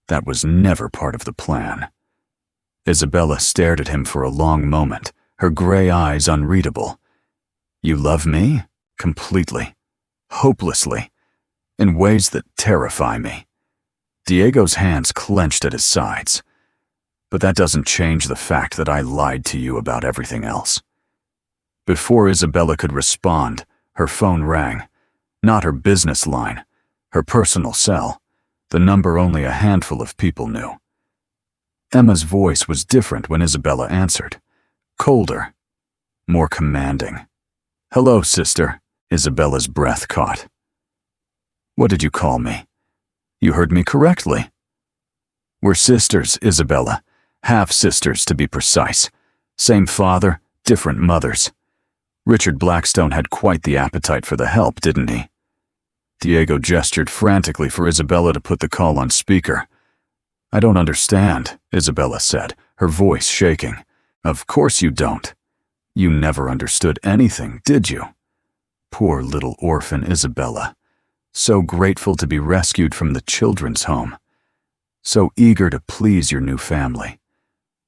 That was never part of the plan." Isabella stared at him for a long moment, her gray eyes unreadable. "You love me? Completely. Hopelessly. In ways that terrify me." Diego's hands clenched at his sides. "But that doesn't change the fact that I lied to you about everything else." Before Isabella could respond, her phone rang. Not her business line, her personal cell, the number only a handful of people knew. Emma's voice was different when Isabella answered. Colder, more commanding. "Hello, sister," Isabella's breath caught. "What did you call me?" "You heard me correctly." "We're sisters, Isabella. Half-sisters, to be precise. Same father, different mothers. Richard Blackstone had quite the appetite for the help, didn't he?" Diego gestured frantically for Isabella to put the call on speaker. "I don't understand," Isabella said, her voice shaking. "Of course you don't. You never understood anything, did you? Poor little orphan Isabella. So grateful to be rescued from the children's home. So eager to please your new family.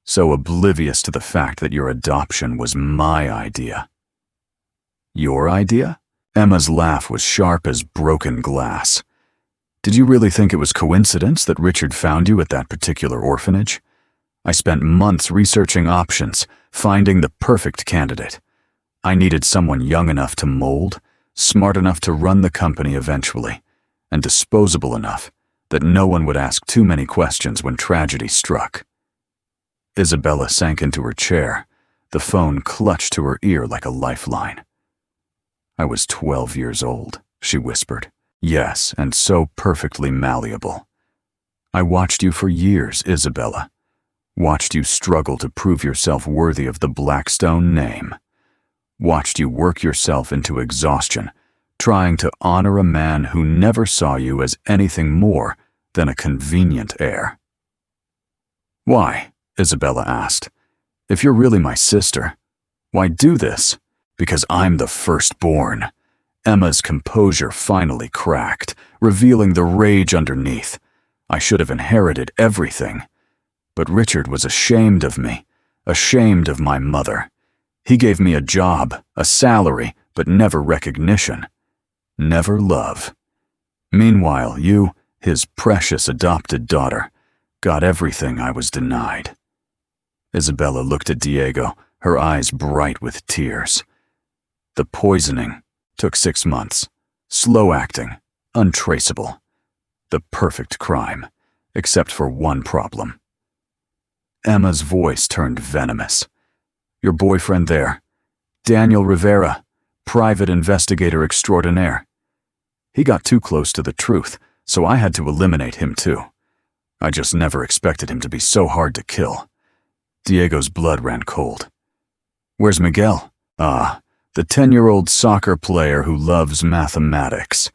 so oblivious to the fact that your adoption was my idea. Your idea? Emma's laugh was sharp as broken glass. Did you really think it was coincidence that Richard found you at that particular orphanage? I spent months researching options, finding the perfect candidate. I needed someone young enough to mold, smart enough to run the company eventually, and disposable enough that no one would ask too many questions when tragedy struck. Isabella sank into her chair, the phone clutched to her ear like a lifeline. I was 12 years old, she whispered. Yes, and so perfectly malleable. I watched you for years, Isabella. Watched you struggle to prove yourself worthy of the Blackstone name. Watched you work yourself into exhaustion, trying to honor a man who never saw you as anything more than a convenient heir. Why? Isabella asked. If you're really my sister, why do this? Because I'm the firstborn. Emma's composure finally cracked, revealing the rage underneath. I should have inherited everything. But Richard was ashamed of me, ashamed of my mother. He gave me a job, a salary, but never recognition. Never love. Meanwhile, you, his precious adopted daughter, got everything I was denied. Isabella looked at Diego, her eyes bright with tears. The poisoning took 6 months. Slow acting, untraceable. The perfect crime, except for one problem. Emma's voice turned venomous. Your boyfriend there, Daniel Rivera, private investigator extraordinaire. He got too close to the truth, so I had to eliminate him too. I just never expected him to be so hard to kill. Diego's blood ran cold. Where's Miguel? The 10-year-old soccer player who loves mathematics.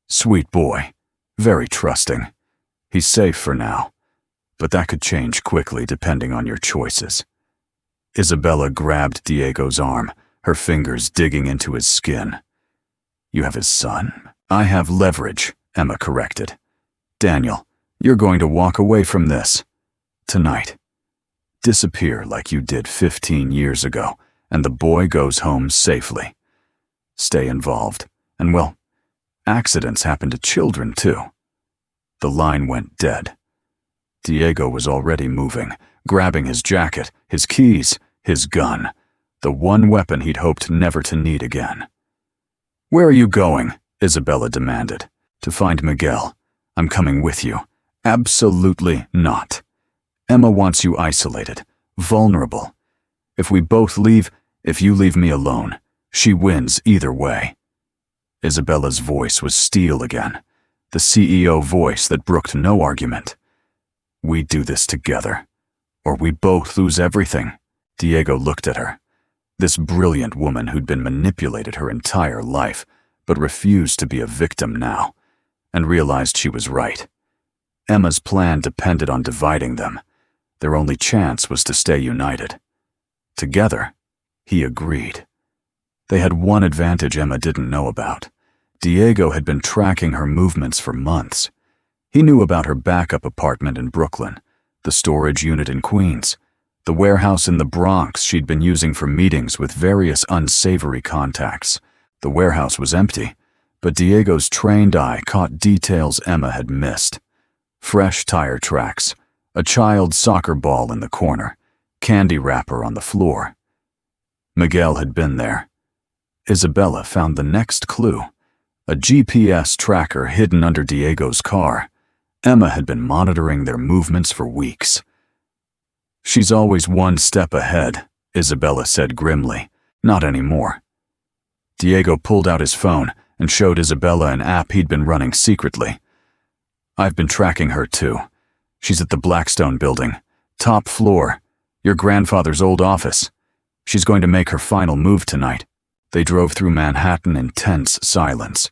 Sweet boy, very trusting. He's safe for now, but that could change quickly depending on your choices. Isabella grabbed Diego's arm, her fingers digging into his skin. You have his son? I have leverage, Emma corrected. Daniel, you're going to walk away from this. Tonight. Disappear like you did 15 years ago, and the boy goes home safely. Stay involved, and well, accidents happen to children too. The line went dead. Diego was already moving, grabbing his jacket, his keys, his gun, the one weapon he'd hoped never to need again. Where are you going? Isabella demanded. To find Miguel. I'm coming with you. Absolutely not. Emma wants you isolated, vulnerable. If we both leave, if you leave me alone, she wins either way. Isabella's voice was steel again, the CEO voice that brooked no argument. We do this together, or we both lose everything. Diego looked at her. This brilliant woman who'd been manipulated her entire life, but refused to be a victim now, and realized she was right. Emma's plan depended on dividing them. Their only chance was to stay united. Together, he agreed. They had one advantage Emma didn't know about. Diego had been tracking her movements for months. He knew about her backup apartment in Brooklyn, the storage unit in Queens, the warehouse in the Bronx she'd been using for meetings with various unsavory contacts. The warehouse was empty, but Diego's trained eye caught details Emma had missed. Fresh tire tracks, a child's soccer ball in the corner, candy wrapper on the floor. Miguel had been there. Isabella found the next clue, a GPS tracker hidden under Diego's car. Emma had been monitoring their movements for weeks. She's always one step ahead, Isabella said grimly. Not anymore. Diego pulled out his phone and showed Isabella an app he'd been running secretly. I've been tracking her too. She's at the Blackstone building, top floor, your grandfather's old office. She's going to make her final move tonight. They drove through Manhattan in tense silence,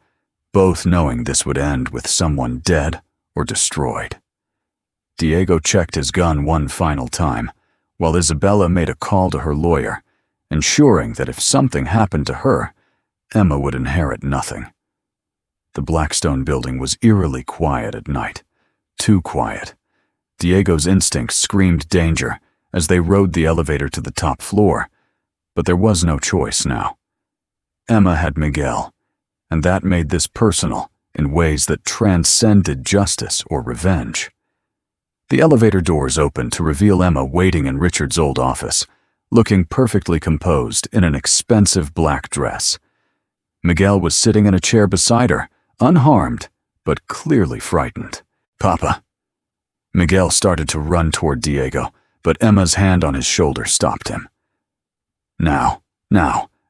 both knowing this would end with someone dead or destroyed. Diego checked his gun one final time, while Isabella made a call to her lawyer, ensuring that if something happened to her, Emma would inherit nothing. The Blackstone building was eerily quiet at night. Too quiet. Diego's instincts screamed danger, as they rode the elevator to the top floor, but there was no choice now. Emma had Miguel, and that made this personal in ways that transcended justice or revenge. The elevator doors opened to reveal Emma waiting in Richard's old office, looking perfectly composed in an expensive black dress. Miguel was sitting in a chair beside her, unharmed, but clearly frightened. "Papa." Miguel started to run toward Diego, but Emma's hand on his shoulder stopped him. Now,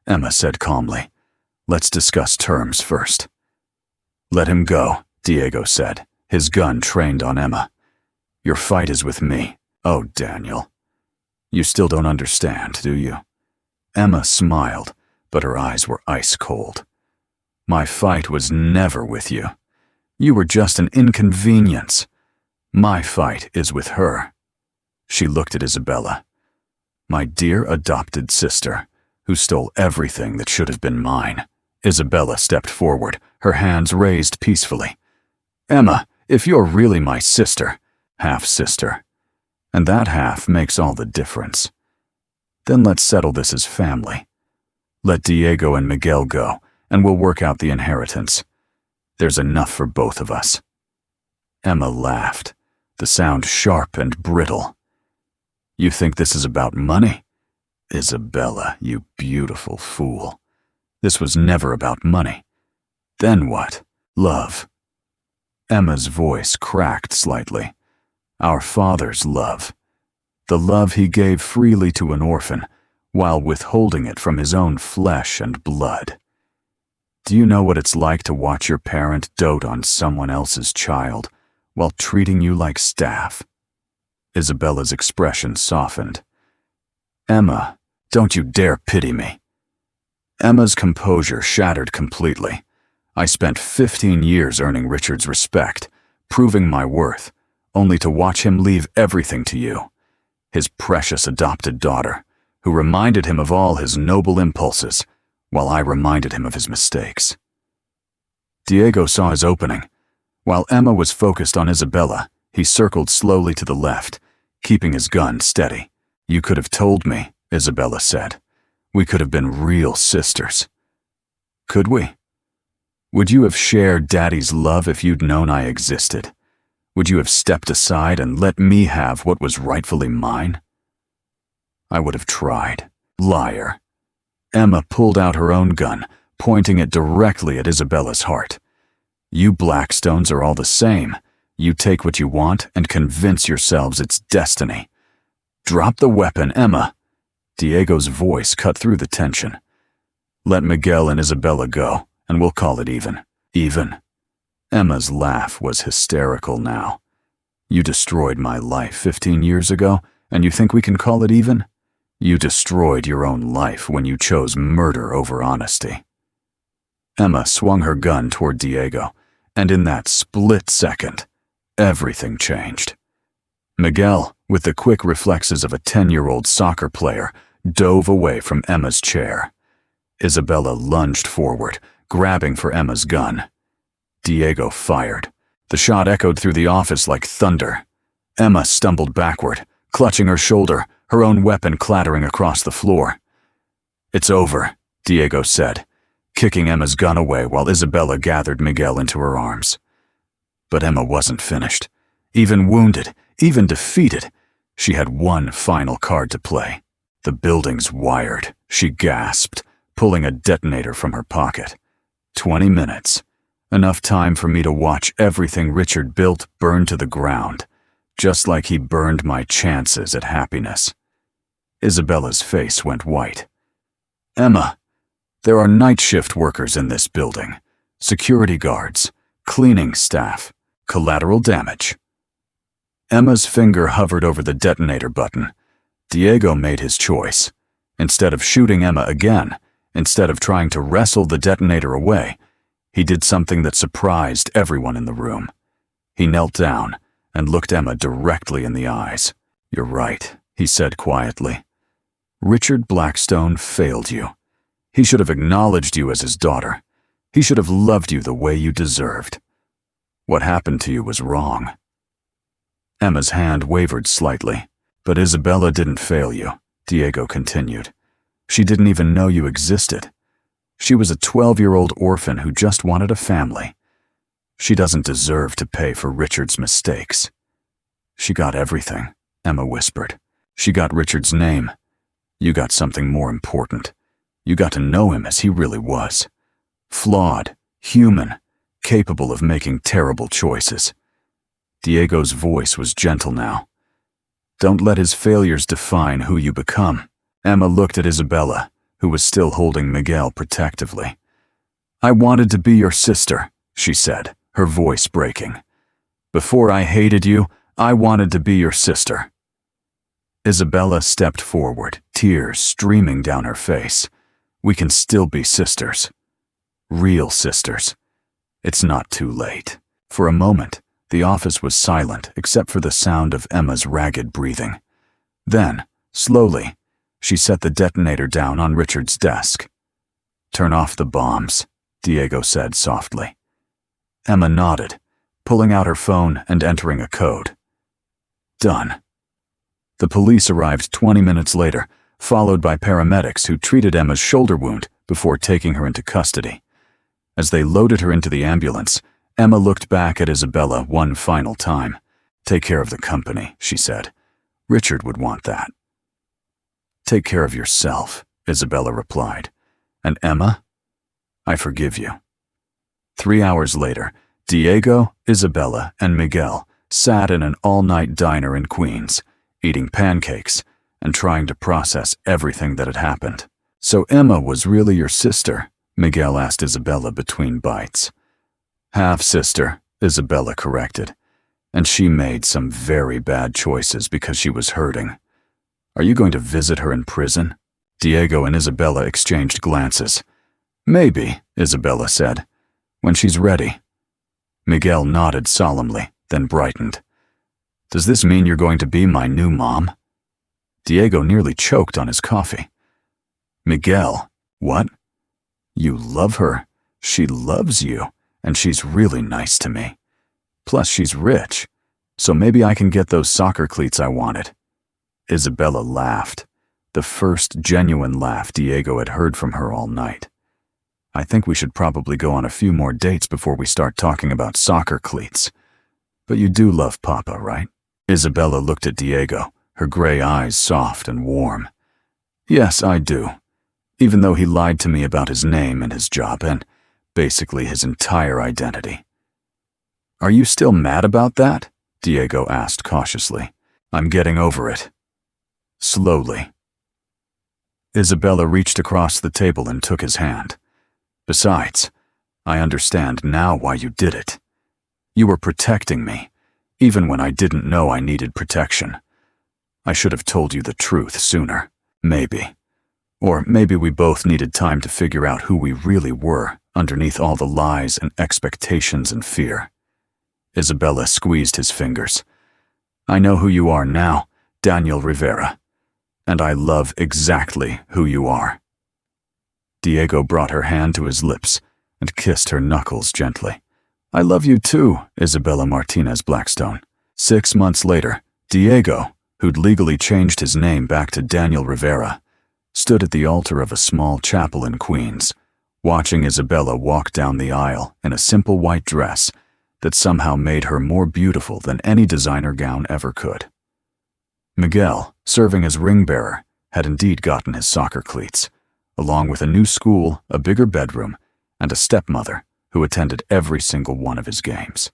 Emma said calmly. "Let's discuss terms first." "Let him go," Diego said, his gun trained on Emma. "Your fight is with me." "Oh, Daniel. You still don't understand, do you?" Emma smiled, but her eyes were ice cold. "My fight was never with you. You were just an inconvenience. My fight is with her." She looked at Isabella. "My dear adopted sister, who stole everything that should have been mine." Isabella stepped forward, her hands raised peacefully. "Emma, if you're really my sister, half-sister, and that half makes all the difference, then let's settle this as family. Let Diego and Miguel go, and we'll work out the inheritance. There's enough for both of us." Emma laughed, the sound sharp and brittle. "You think this is about money? Isabella, you beautiful fool. This was never about money. Then what? Love." Emma's voice cracked slightly. "Our father's love. The love he gave freely to an orphan, while withholding it from his own flesh and blood. Do you know what it's like to watch your parent dote on someone else's child while treating you like staff?" Isabella's expression softened. "Emma, don't you dare pity me." Emma's composure shattered completely. "I spent 15 years earning Richard's respect, proving my worth, only to watch him leave everything to you, his precious adopted daughter, who reminded him of all his noble impulses, while I reminded him of his mistakes." Diego saw his opening. While Emma was focused on Isabella, he circled slowly to the left, keeping his gun steady. "You could have told me," Isabella said. "We could have been real sisters." "Could we? Would you have shared Daddy's love if you'd known I existed? Would you have stepped aside and let me have what was rightfully mine?" "I would have tried." "Liar." Emma pulled out her own gun, pointing it directly at Isabella's heart. "You Blackstones are all the same. You take what you want and convince yourselves it's destiny. Drop the weapon, Emma." Diego's voice cut through the tension. "Let Miguel and Isabella go, and we'll call it even." "Even?" Emma's laugh was hysterical now. "You destroyed my life 15 years ago, and you think we can call it even? You destroyed your own life when you chose murder over honesty." Emma swung her gun toward Diego, and in that split second, everything changed. Miguel, with the quick reflexes of a 10-year-old soccer player, dove away from Emma's chair. Isabella lunged forward, grabbing for Emma's gun. Diego fired. The shot echoed through the office like thunder. Emma stumbled backward, clutching her shoulder, her own weapon clattering across the floor. "It's over," Diego said, kicking Emma's gun away while Isabella gathered Miguel into her arms. But Emma wasn't finished. Even wounded, even defeated, she had one final card to play. "The building's wired," she gasped, pulling a detonator from her pocket. 20 minutes. Enough time for me to watch everything Richard built burn to the ground, just like he burned my chances at happiness. Isabella's face went white. "Emma, there are night shift workers in this building, security guards, cleaning staff, collateral damage." Emma's finger hovered over the detonator button. Diego made his choice. Instead of shooting Emma again, instead of trying to wrestle the detonator away, he did something that surprised everyone in the room. He knelt down and looked Emma directly in the eyes. "You're right," he said quietly. "Richard Blackstone failed you. He should have acknowledged you as his daughter. He should have loved you the way you deserved. What happened to you was wrong." Emma's hand wavered slightly. But Isabella didn't fail you, Diego continued. She didn't even know you existed. She was a 12-year-old orphan who just wanted a family. She doesn't deserve to pay for Richard's mistakes. She got everything, Emma whispered. She got Richard's name. You got something more important. You got to know him as he really was. Flawed, human, capable of making terrible choices. Diego's voice was gentle now. Don't let his failures define who you become. Emma looked at Isabella, who was still holding Miguel protectively. I wanted to be your sister, she said, her voice breaking. Before I hated you, I wanted to be your sister. Isabella stepped forward, tears streaming down her face. We can still be sisters. Real sisters. It's not too late. For a moment, the office was silent except for the sound of Emma's ragged breathing. Then, slowly, she set the detonator down on Richard's desk. Turn off the bombs, Diego said softly. Emma nodded, pulling out her phone and entering a code. Done. The police arrived 20 minutes later, followed by paramedics who treated Emma's shoulder wound before taking her into custody. As they loaded her into the ambulance, Emma looked back at Isabella one final time. Take care of the company, she said. Richard would want that. Take care of yourself, Isabella replied. And Emma? I forgive you. 3 hours later, Diego, Isabella, and Miguel sat in an all-night diner in Queens, eating pancakes and trying to process everything that had happened. So Emma was really your sister? Miguel asked Isabella between bites. Half-sister, Isabella corrected. And she made some very bad choices because she was hurting. Are you going to visit her in prison? Diego and Isabella exchanged glances. Maybe, Isabella said. When she's ready. Miguel nodded solemnly, then brightened. Does this mean you're going to be my new mom? Diego nearly choked on his coffee. Miguel, what? You love her. She loves you, and she's really nice to me. Plus, she's rich, so maybe I can get those soccer cleats I wanted. Isabella laughed, the first genuine laugh Diego had heard from her all night. I think we should probably go on a few more dates before we start talking about soccer cleats. But you do love Papa, right? Isabella looked at Diego, her gray eyes soft and warm. Yes, I do. Even though he lied to me about his name and his job and basically his entire identity. Are you still mad about that? Diego asked cautiously. I'm getting over it. Slowly. Isabella reached across the table and took his hand. Besides, I understand now why you did it. You were protecting me, even when I didn't know I needed protection. I should have told you the truth sooner, maybe. Or maybe we both needed time to figure out who we really were underneath all the lies and expectations and fear. Isabella squeezed his fingers. I know who you are now, Daniel Rivera, and I love exactly who you are. Diego brought her hand to his lips and kissed her knuckles gently. I love you too, Isabella Martinez Blackstone. 6 months later, Diego, who'd legally changed his name back to Daniel Rivera, stood at the altar of a small chapel in Queens, watching Isabella walk down the aisle in a simple white dress that somehow made her more beautiful than any designer gown ever could. Miguel, serving as ring-bearer, had indeed gotten his soccer cleats, along with a new school, a bigger bedroom, and a stepmother who attended every single one of his games.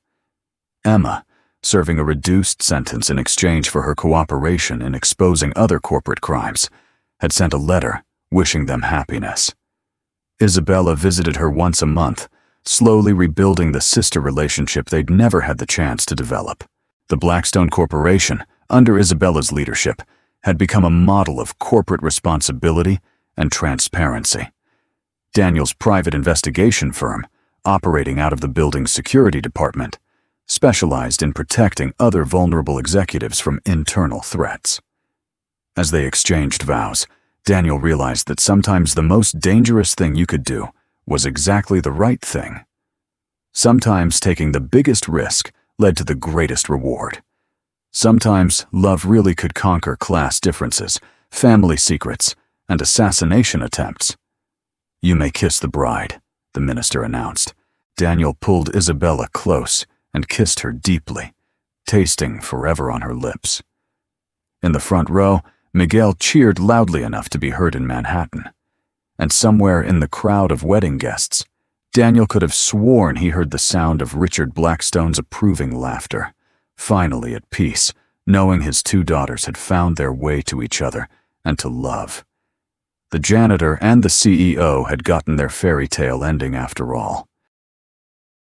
Emma, serving a reduced sentence in exchange for her cooperation in exposing other corporate crimes, had sent a letter wishing them happiness. Isabella visited her once a month, slowly rebuilding the sister relationship they'd never had the chance to develop. The Blackstone Corporation, under Isabella's leadership, had become a model of corporate responsibility and transparency. Daniel's private investigation firm, operating out of the building's security department, specialized in protecting other vulnerable executives from internal threats. As they exchanged vows, Daniel realized that sometimes the most dangerous thing you could do was exactly the right thing. Sometimes taking the biggest risk led to the greatest reward. Sometimes love really could conquer class differences, family secrets, and assassination attempts. "You may kiss the bride," the minister announced. Daniel pulled Isabella close and kissed her deeply, tasting forever on her lips. In the front row, Miguel cheered loudly enough to be heard in Manhattan. And somewhere in the crowd of wedding guests, Daniel could have sworn he heard the sound of Richard Blackstone's approving laughter, finally at peace, knowing his two daughters had found their way to each other and to love. The janitor and the CEO had gotten their fairy tale ending after all.